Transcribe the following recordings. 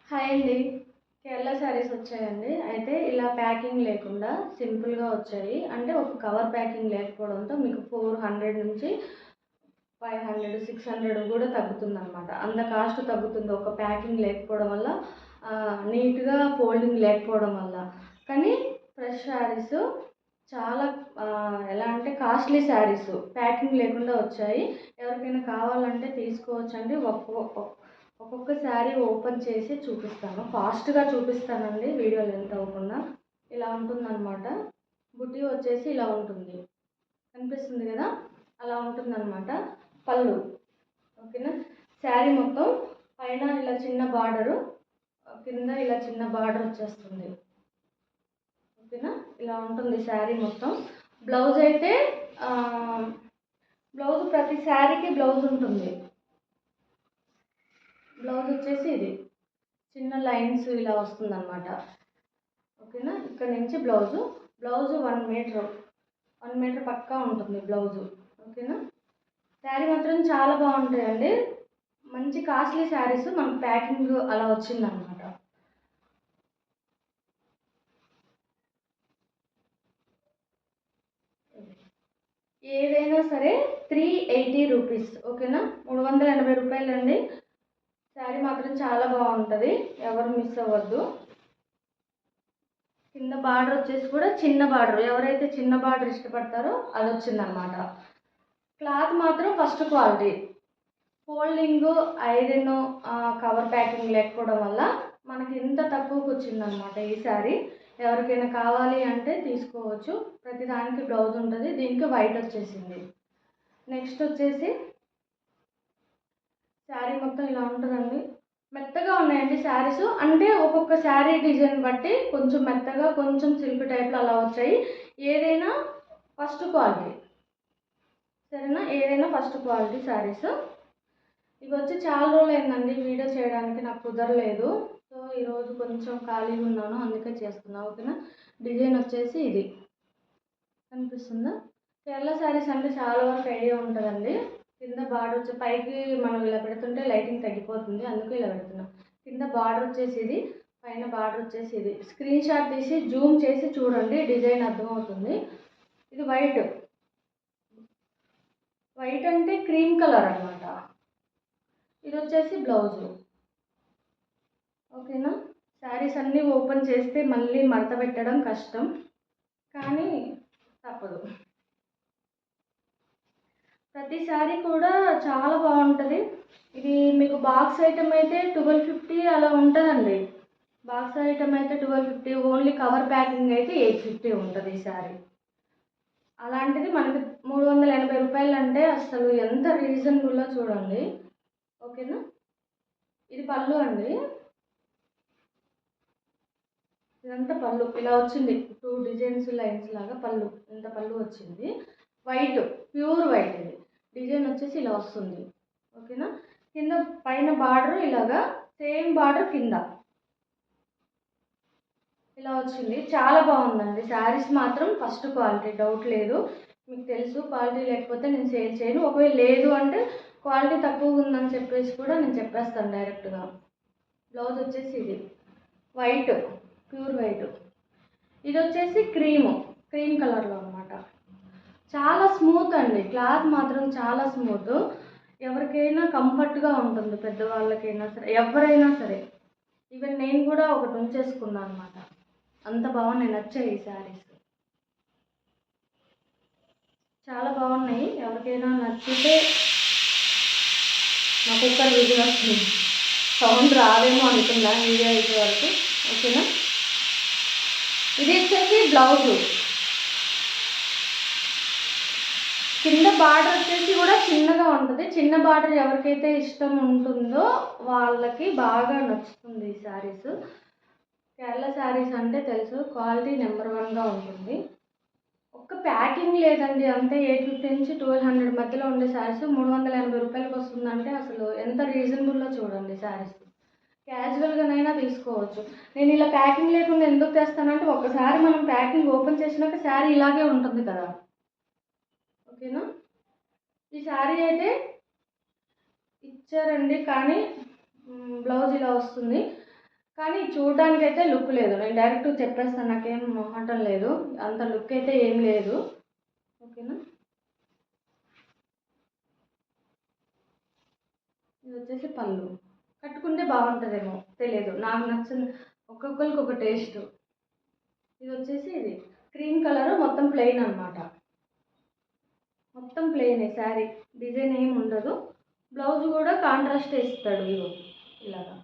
Hi అండి. కేరళ శారీస్ వచ్చాయండి. అయితే ఇలా ప్యాకింగ్ లేకుండా సింపుల్‌గా వచ్చాయి. అంటే ఒక కవర్ ప్యాకింగ్ లేకపోవడంతో మీకు 400 నుంచి 500, 600 కూడా తగ్గుతుందనమాట. అంత కాస్ట్ తగ్గుతుంది ఒక ప్యాకింగ్ లేకపోవడం వల్ల, నీట్‌గా ఫోల్డింగ్ లేకపోవడం వల్ల. కానీ ఫ్రెష్ శారీస్ చాలా ఎలా అంటే కాస్ట్లీ శారీస్ ప్యాకింగ్ లేకుండా వచ్చాయి. ఎవరికైనా కావాలంటే తీసుకోవచ్చండి. ఒక్కొక్క శారీ ఓపెన్ చేసి చూపిస్తాను. ఫాస్ట్‌గా చూపిస్తానండి వీడియో లెంత్ అవ్వకుండా. ఇలా ఉంటుందన్నమాట. బుటీ వచ్చేసి ఇలా ఉంటుంది. కనిపిస్తుంది కదా! అలా ఉంటుందన్నమాట. పళ్ళు ఓకేనా. శారీ మొత్తం పైన ఇలా చిన్న బార్డరు, కింద ఇలా చిన్న బార్డర్ వచ్చేస్తుంది. ఓకేనా. ఇలా ఉంటుంది శారీ మొత్తం. బ్లౌజ్ అయితే బ్లౌజ్ ప్రతి శారీకి బ్లౌజ్ ఉంటుంది. బ్లౌజ్ వచ్చేసి ఇది చిన్న లైన్స్ ఇలా వస్తుందన్నమాట. ఓకేనా. ఇక్కడ నుంచి బ్లౌజు 1 మీటర్, 1 మీటర్ పక్కా ఉంటుంది బ్లౌజు. ఓకేనా. శారీ మాత్రం చాలా బాగుంటాయండి. మంచి కాస్ట్లీ శారీస్ మనకు ప్యాకింగ్ అలా వచ్చిందనమాట. ఏదైనా సరే 380 రూపీస్. ఓకేనా. 380 రూపాయలండి. శారీ మాత్రం చాలా బాగుంటుంది, ఎవరు మిస్ అవ్వద్దు. కింద బార్డర్ వచ్చేసి కూడా చిన్న బార్డర్, ఎవరైతే చిన్న బార్డర్ ఇష్టపడతారో అది వచ్చిందనమాట. క్లాత్ మాత్రం first quality. Folding, iron, cover packing లేకపోవడం వల్ల మనకి ఇంత తక్కువకి వచ్చిందనమాట ఈ శారీ. ఎవరికైనా కావాలి అంటే తీసుకోవచ్చు. ప్రతిదానికి బ్లౌజ్ ఉంటుంది. దీనికి వైట్ వచ్చేసింది. నెక్స్ట్ వచ్చేసి శారీ మొత్తం ఇలా ఉంటుందండి. మెత్తగా ఉన్నాయండి శారీస్. అంటే ఒక్కొక్క శారీ డిజైన్ బట్టి కొంచెం మెత్తగా, కొంచెం సిల్క్ టైప్లో అలా వచ్చాయి. ఏదైనా ఫస్ట్ క్వాలిటీ, సరేనా. ఏదైనా ఫస్ట్ క్వాలిటీ శారీస్. ఇవి వచ్చి చాలా రోజులు అయిందండి వీడియో చేయడానికి, నాకు కుదరలేదు. సో ఈరోజు కొంచెం ఖాళీగా ఉన్నాను, అందుకే చేస్తున్నాను. ఓకేనా. డిజైన్ వచ్చేసి ఇది కనిపిస్తుందా. కేరళ శారీస్ అంటే చాలా వరకు ఐడియా ఉంటుందండి. కింద బార్డర్ వచ్చి పైకి మనం ఇలా పెడుతుంటే లైటింగ్ తగ్గిపోతుంది, అందుకే ఇలా పెడుతున్నాం. కింద బార్డర్ వచ్చేసి ఇది, పైన బార్డర్ వచ్చేసి ఇది. స్క్రీన్ షాట్ తీసి జూమ్ చేసి చూడండి, డిజైన్ అర్థమవుతుంది. ఇది వైట్. వైట్ అంటే క్రీమ్ కలర్ అనమాట. ఇది వచ్చేసి బ్లౌజు. ఓకేనా. శారీస్ అన్నీ ఓపెన్ చేస్తే మళ్ళీ మడత పెట్టడం కష్టం, కానీ తప్పదు. ప్రతి శారీ కూడా చాలా బాగుంటుంది. ఇది మీకు బాక్స్ ఐటమ్ అయితే 1250 అలా ఉంటుందండి. బాక్స్ ఐటమ్ అయితే 1250, ఓన్లీ కవర్ ప్యాకింగ్ అయితే 850 ఉంటుంది ఈ శారీ. అలాంటిది మనకి 380 రూపాయలు అంటే అసలు ఎంత రీజనబుల్లో చూడండి. ఓకేనా. ఇది పళ్ళు అండి. ఇదంతా పళ్ళు ఇలా వచ్చింది, 2 డిజైన్స్ లైన్స్ లాగా పళ్ళు, ఇంత పళ్ళు వచ్చింది. White, pure white. ఇది డిజైన్ వచ్చేసి ఇలా వస్తుంది. ఓకేనా. కింద పైన బార్డర్ ఇలాగా సేమ్ బార్డర్ కింద ఇలా వచ్చింది. చాలా బాగుందండి. శారీస్ మాత్రం ఫస్ట్ క్వాలిటీ, డౌట్ లేదు. మీకు తెలుసు, క్వాలిటీ లేకపోతే నేను సేల్ చేయను. ఒకవేళ లేదు అంటే క్వాలిటీ తక్కువగా ఉందని చెప్పేసి కూడా నేను చెప్పేస్తాను డైరెక్ట్గా. బ్లౌజ్ వచ్చేసి ఇది వైట్, ప్యూర్ వైట్. ఇది వచ్చేసి క్రీమ్ కలర్లో అనమాట. చాలా స్మూత్ అండి. క్లాత్ మాత్రం చాలా స్మూత్. ఎవరికైనా కంఫర్ట్గా ఉంటుంది, పెద్దవాళ్ళకైనా సరే, ఎవరైనా సరే. ఈవెన్ నేను కూడా ఒకటి ఉంచేసుకున్నాను అనమాట. అంత బాగున్నాయి, నచ్చాయి ఈ శారీస్. చాలా బాగున్నాయి. ఎవరికైనా నచ్చితే, నా కుక్కర్ వీడియో వస్తుంది, సౌండ్ రాదేమో అనుకున్నా వీడియో అయితే వరకు. ఓకేనా. ఇది వచ్చేసి బ్లౌజు. కింద బార్డర్ వచ్చేసి కూడా చిన్నగా ఉంటుంది. చిన్న బార్డర్ ఎవరికైతే ఇష్టం ఉంటుందో వాళ్ళకి బాగా నచ్చుతుంది ఈ శారీస్. కేరళ శారీస్ అంటే తెలుసు, క్వాలిటీ నెంబర్ 1గా ఉంటుంది. ఒక్క ప్యాకింగ్ లేదండి, అంతే. 850 నుంచి 1200 మధ్యలో ఉండే శారీస్ 380 రూపాయలకి వస్తుందంటే అసలు ఎంత రీజనబుల్లో చూడండి. శారీస్ క్యాజువల్గానైనా తీసుకోవచ్చు. నేను ఇలా ప్యాకింగ్ లేకుండా ఎందుకు తెస్తానంటే, ఒకసారి మనం ప్యాకింగ్ ఓపెన్ చేసినాక శారీ ఇలాగే ఉంటుంది కదా. ఓకేనా. ఈ శారీ అయితే ఇచ్చారండి, కానీ బ్లౌజ్ ఇలా వస్తుంది. కానీ చూడడానికైతే లుక్ లేదు. నేను డైరెక్ట్ చెప్పేస్తాను, నాకేం మొహమాటం లేదు, అంత లుక్ అయితే ఏం లేదు. ఓకేనా. ఇది వచ్చేసి పళ్ళు. కట్టుకుంటే బాగుంటుందేమో తెలియదు, నాకు నచ్చింది, ఒక్కొక్కరికి ఒక టేస్ట్. ఇది వచ్చేసి ఇది క్రీమ్ కలర్, మొత్తం ప్లెయిన్ అనమాట. మొత్తం ప్లెయినే శారీ, డిజైన్ ఏమి ఉండదు. బ్లౌజ్ కూడా కాంట్రాస్ట్ ఇస్తాడు, ఇగో ఇలాగా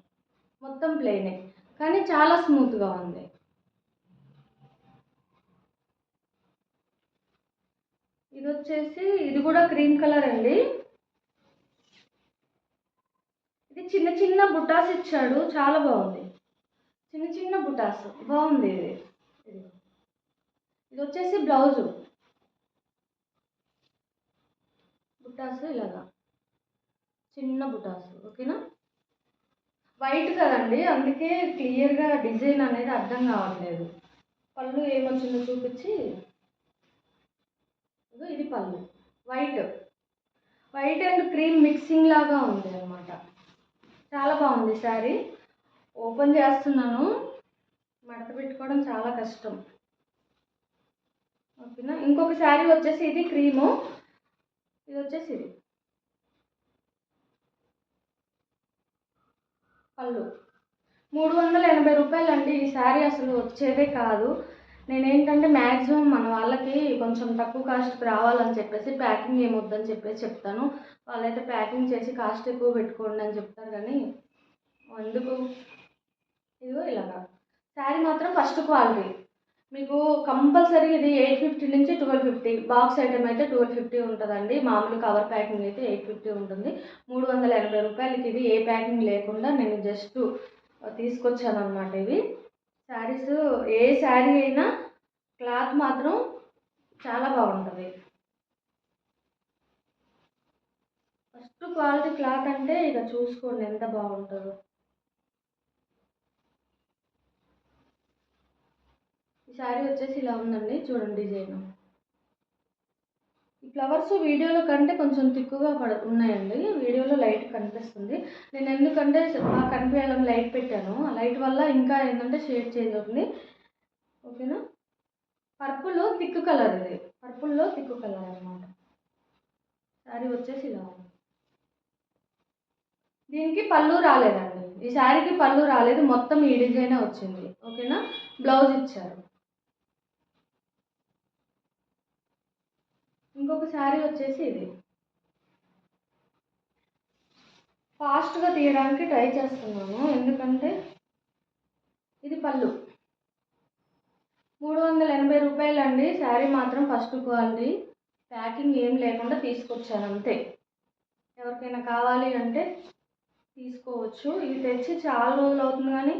మొత్తం ప్లెయినే, కానీ చాలా స్మూత్గా ఉంది. ఇది వచ్చేసి ఇది కూడా క్రీమ్ కలర్ అండి. ఇది చిన్న చిన్న బుటాస్ ఇచ్చాడు, చాలా బాగుంది. చిన్న చిన్న బుటాస్ బాగుంది. ఇది వచ్చేసి బ్లౌజు బుటాస్ ఇలాగా చిన్న బుటాస్. ఓకేనా. వైట్ కదండి, అందుకే క్లియర్గా డిజైన్ అనేది అర్థం కావట్లేదు. పళ్ళు ఏమొచ్చిందో చూపించి, ఇది పళ్ళు white, white and cream mixing లాగా ఉంది అనమాట. చాలా బాగుంది శారీ. ఓపెన్ చేస్తున్నాను, మడత పెట్టుకోవడం చాలా కష్టం. ఓకేనా. ఇంకొక శారీ వచ్చేసి ఇది క్రీము, ఇది వచ్చేసి ఇది పళ్ళు. 380 రూపాయలండి. ఈ శారీ అసలు వచ్చేదే కాదు. నేనేంటంటే మ్యాక్సిమం మన వాళ్ళకి కొంచెం తక్కువ కాస్ట్కి రావాలని చెప్పేసి ప్యాకింగ్ ఏమొద్దని చెప్పేసి చెప్తాను. వాళ్ళైతే ప్యాకింగ్ చేసి కాస్ట్ ఎక్కువ పెట్టుకోండి అని చెప్తారు, కానీ ఎందుకు. ఇదిగో ఇలాగా శారీ మాత్రం ఫస్ట్ క్వాలిటీ. మీకు కంపల్సరీ ఇది 850 నుంచి 1250, బాక్స్ ఐటమ్ అయితే 1250 ఉంటుందండి. మామూలు కవర్ ప్యాకింగ్ అయితే 850 ఉంటుంది. 380 రూపాయలకి ఇది ఏ ప్యాకింగ్ లేకుండా నేను జస్ట్ తీసుకొచ్చాను అనమాట. ఇవి శారీస్, ఏ శారీ అయినా క్లాత్ మాత్రం చాలా బాగుంటుంది. ఫస్ట్ క్వాలిటీ క్లాత్ అంటే ఇక చూసుకోండి ఎంత బాగుంటుందో. ఈ శారీ వచ్చేసి ఇలా ఉందండి, చూడండి డిజైన్. ఈ ఫ్లవర్స్ వీడియోలో కంటే కొంచెం తిక్కుగా ఉన్నాయండి, వీడియోలో లైట్ కనిపిస్తుంది. నేను ఎందుకంటే బాగా కనిపించాలని లైట్ పెట్టాను, ఆ లైట్ వల్ల ఇంకా ఏంటంటే షేడ్ చేంజ్ అవుతుంది. ఓకేనా. పర్పుల్ థిక్ కలర్, ఇది పర్పుల్లో థిక్ కలర్ అనమాట. శారీ వచ్చేసి ఇలా ఉంది. దీనికి పళ్ళు రాలేదండి, ఈ శారీకి పళ్ళు రాలేదు, మొత్తం ఈ డిజైనే వచ్చింది. ఓకేనా. బ్లౌజ్ ఇచ్చారు. ఇంకొక శారీ వచ్చేసి ఇది. ఫాస్ట్గా తీయడానికి ట్రై చేస్తున్నాను, ఎందుకంటే ఇది పళ్ళు. 380 రూపాయలండి. శారీ మాత్రం ఫస్ట్ క్వాలిటీ, ప్యాకింగ్ ఏం లేకుండా తీసుకొచ్చాను అంతే. ఎవరికైనా కావాలి అంటే తీసుకోవచ్చు. ఇది తెచ్చి చాలా రోజులు అవుతుంది, కానీ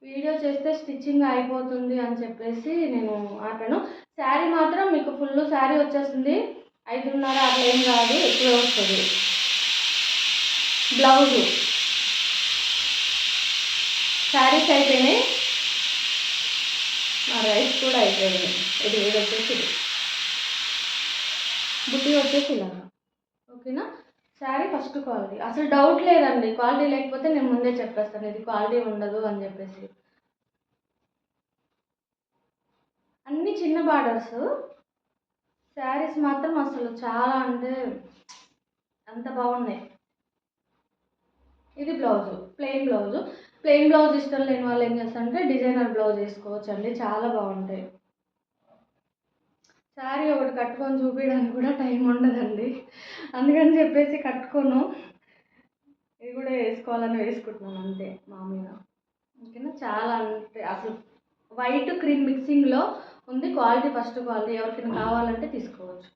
వీడియో చేస్తే స్టిచ్చింగ్ అయిపోతుంది అని చెప్పేసి నేను ఆపాను. శారీ మాత్రం మీకు ఫుల్ శారీ వచ్చేస్తుంది, 5:30 అట్లా ఏం కాదు, ఎక్కువే వస్తుంది. బ్లౌజు శారీస్ అయిపోయినాయి, రైస్ కూడా అయిపోయింది. ఇది వచ్చేసి బుట్టి వచ్చేసి ఇలా. ఓకేనా. శారీ ఫస్ట్ క్వాలిటీ, అసలు డౌట్ లేదండి, క్వాలిటీ లేకపోతే నేను ముందే చెప్పేస్తాను ఇది క్వాలిటీ ఉండదు అని చెప్పేసి. అన్ని చిన్న బార్డర్స్, శారీస్ మాత్రం అసలు చాలా అంటే అంత బాగున్నాయి. ఇది blouse, plain blouse. Plain blouse ఇష్టం లేని వాళ్ళు ఏం చేస్తారంటే డిజైనర్ బ్లౌజ్ వేసుకోవచ్చు అండి, చాలా బాగుంటాయి. శారీ ఒకటి కట్టుకొని చూపించడానికి కూడా టైం ఉండదండి, అందుకని చెప్పేసి కట్టుకోను. ఇది కూడా వేసుకోవాలని వేసుకుంటున్నాను అంతే మామూలుగా. ఓకేనా. చాలా అంటే అసలు వైట్ క్రీమ్ మిక్సింగ్లో ఉంది, క్వాలిటీ ఫస్ట్ క్వాలిటీ, ఎవరికైనా కావాలంటే తీసుకోవచ్చు.